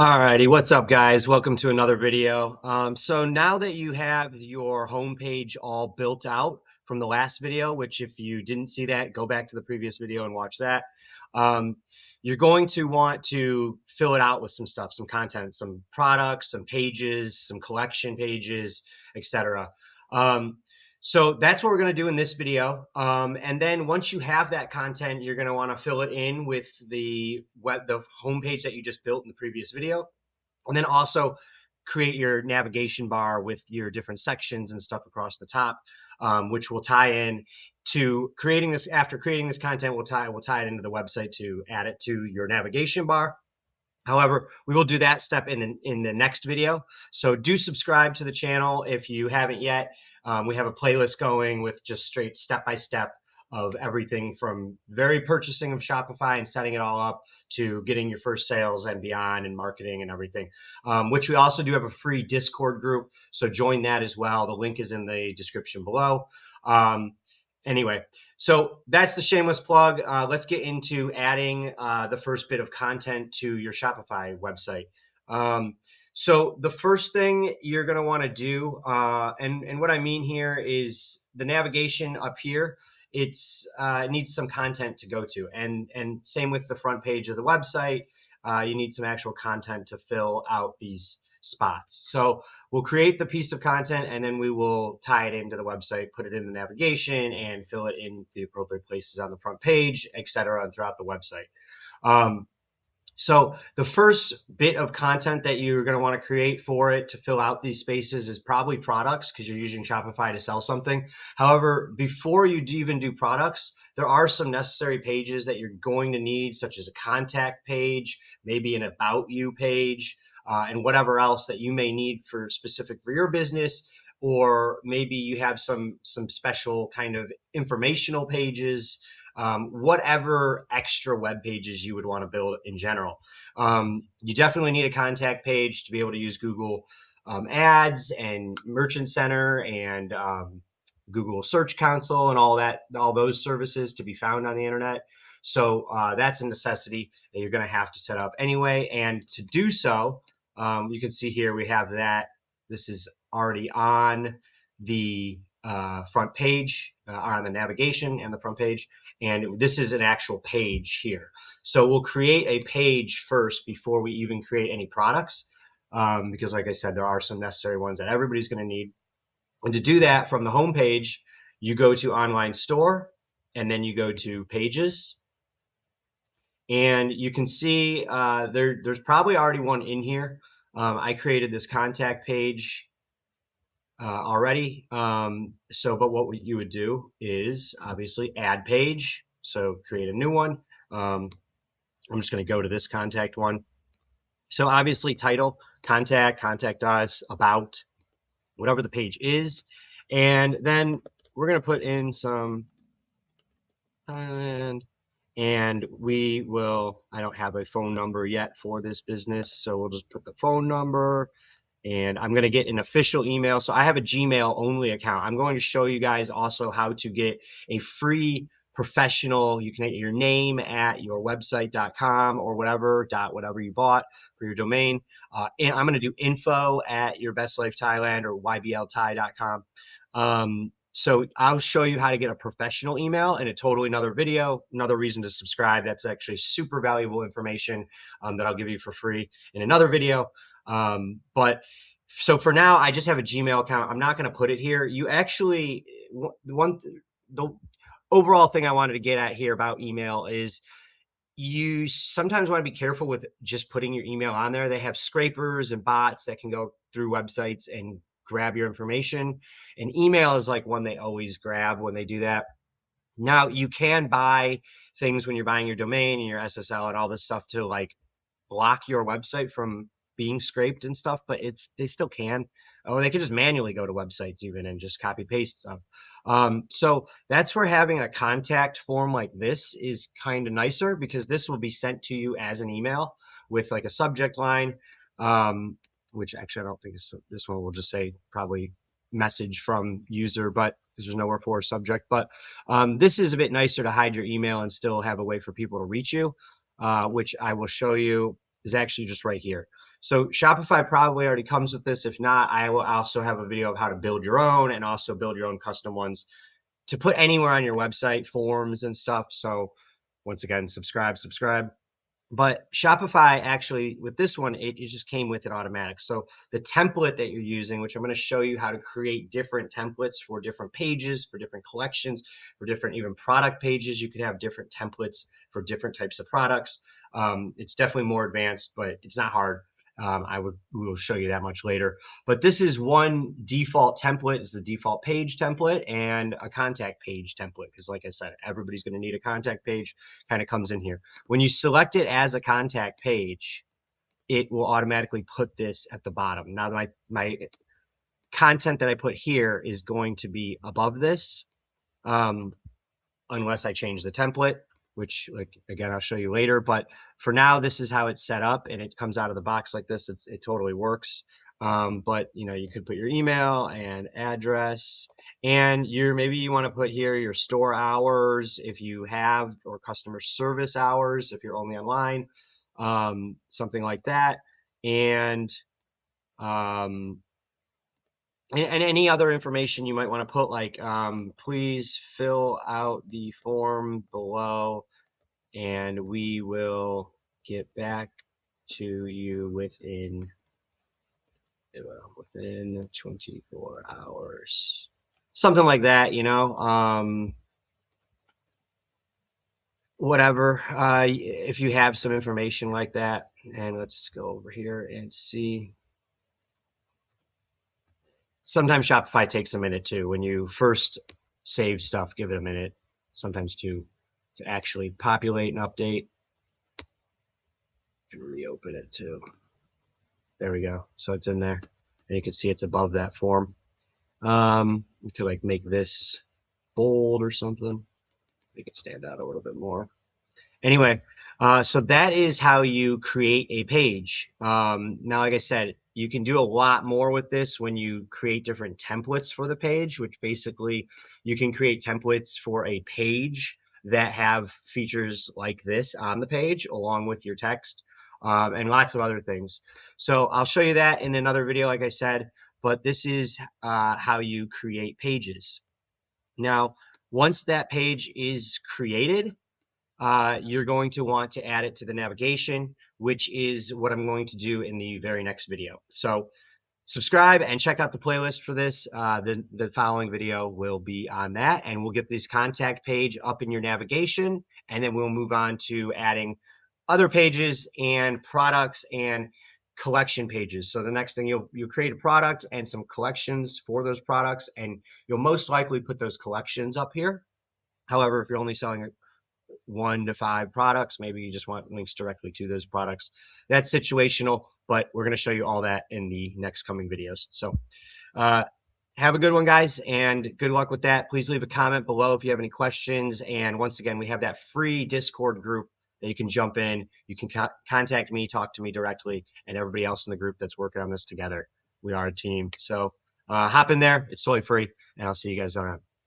Alrighty, what's up guys? Welcome to another video. So now that you have your homepage all built out from the last video, which if you didn't see that, go back to the previous video and watch that. Um, you're going to want to fill it out with some stuff, some content, some products, some pages, some collection pages, etc. So that's what we're going to do in this video. And then once you have that content, you're going to want to fill it in with the homepage that you just built in the previous video. And then also create your navigation bar with your different sections and stuff across the top, which will tie in to creating this. After creating this content, we'll tie it into the website to add it to your navigation bar. However, we will do that step in the next video. So do subscribe to the channel if you haven't yet. We have a playlist going with just straight step-by-step of everything from very purchasing of Shopify and setting it all up to getting your first sales and beyond and marketing and everything, which we also do have a free Discord group. So join that as well. The link is in the description below. Anyway, so that's the shameless plug. Let's get into adding the first bit of content to your Shopify website. So the first thing you're going to want to do, and what I mean here is the navigation up here. It needs some content to go to, and same with the front page of the website. You need some actual content to fill out these spots. So we'll create the piece of content and then we will tie it into the website, put it in the navigation and fill it in the appropriate places on the front page, etc., and throughout the website. So the first bit of content that you're going to want to create for it to fill out these spaces is probably products, because you're using Shopify to sell something. However, before you even do products, there are some necessary pages that you're going to need, such as a contact page, maybe an about you page, and whatever else that you may need for specific for your business, or maybe you have some special kind of informational pages, whatever extra web pages you would want to build in general. You definitely need a contact page to be able to use Google Ads and Merchant Center and Google Search Console and all those services to be found on the internet. So that's a necessity that you're going to have to set up anyway. And to do so, you can see here we have that. This is already on the front page, on the navigation and the front page. And this is an actual page here. So we'll create a page first before we even create any products, because like I said, there are some necessary ones that everybody's going to need. And to do that, from the home page, you go to Online Store, and then you go to Pages. And you can see there's probably already one in here. I created this contact page already. But what you would do is obviously add page. So create a new one. I'm just going to go to this contact one. So obviously title, contact us, about, whatever the page is. And then we're going to put in some Thailand. And we will, I don't have a phone number yet for this business, so we'll just put the phone number. And I'm going to get an official email. So I have a Gmail only account. I'm going to show you guys also how to get a free professional. You can get your name at yourwebsite.com or whatever you bought for your domain. And I'm going to do info at yourbestlifethailand or yblthai.com. So I'll show you how to get a professional email in a totally another video, another reason to subscribe. That's actually super valuable information that I'll give you for free in another video. But so for now, I just have a Gmail account. I'm not going to put it here. You actually, the overall thing I wanted to get at here about email is you sometimes want to be careful with just putting your email on there. They have scrapers and bots that can go through websites and grab your information. And email is like one they always grab when they do that. Now, you can buy things when you're buying your domain and your SSL and all this stuff to like block your website from being scraped and stuff, but they still can. Or they can just manually go to websites even and just copy paste stuff. So that's where having a contact form like this is kind of nicer, because this will be sent to you as an email with like a subject line, which actually I don't think this one will just say probably message from user, but because there's nowhere for a subject. But this is a bit nicer to hide your email and still have a way for people to reach you, which I will show you is actually just right here. So Shopify probably already comes with this. If not, I will also have a video of how to build your own and also build your own custom ones to put anywhere on your website, forms and stuff. So once again, subscribe. But Shopify actually, with this one, it just came with it automatic. So the template that you're using, which I'm going to show you how to create different templates for different pages, for different collections, for different even product pages. You could have different templates for different types of products. It's definitely more advanced, but it's not hard. We will show you that much later. But this is one default template. It's the default page template and a contact page template. Because like I said, everybody's going to need a contact page. Kind of comes in here. When you select it as a contact page, it will automatically put this at the bottom. Now my content that I put here is going to be above this, unless I change the template, which like again I'll show you later. But for now, this is how it's set up, and it comes out of the box like this. It totally works. But you know, you could put your email and address, and maybe you want to put here your store hours if you have, or customer service hours if you're only online, something like that, and any other information you might want to put, like please fill out the form below and we will get back to you within 24 hours, something like that, you know. Whatever, if you have some information like that. And let's go over here and see. Sometimes Shopify takes a minute too. When you first save stuff, give it a minute, sometimes to actually populate and update. And reopen it too. There we go. So it's in there, and you can see it's above that form. You could like make this bold or something, make it stand out a little bit more. Anyway, so that is how you create a page. Now, like I said, you can do a lot more with this when you create different templates for the page, which basically you can create templates for a page that have features like this on the page along with your text, and lots of other things. So I'll show you that in another video, like I said, but this is how you create pages. Now, once that page is created, you're going to want to add it to the navigation, which is what I'm going to do in the very next video. So subscribe and check out the playlist for this. The following video will be on that, and we'll get this contact page up in your navigation, and then we'll move on to adding other pages and products and collection pages. So the next thing, you'll create a product and some collections for those products, and you'll most likely put those collections up here. However, if you're only selling 1 to 5 products, maybe you just want links directly to those products. That's situational, but we're going to show you all that in the next coming videos. So have a good one, guys, and good luck with that. Please leave a comment below if you have any questions. And once again, we have that free Discord group that you can jump in. You can contact me, talk to me directly, and everybody else in the group that's working on this together. We are a team. So hop in there. It's totally free, and I'll see you guys around.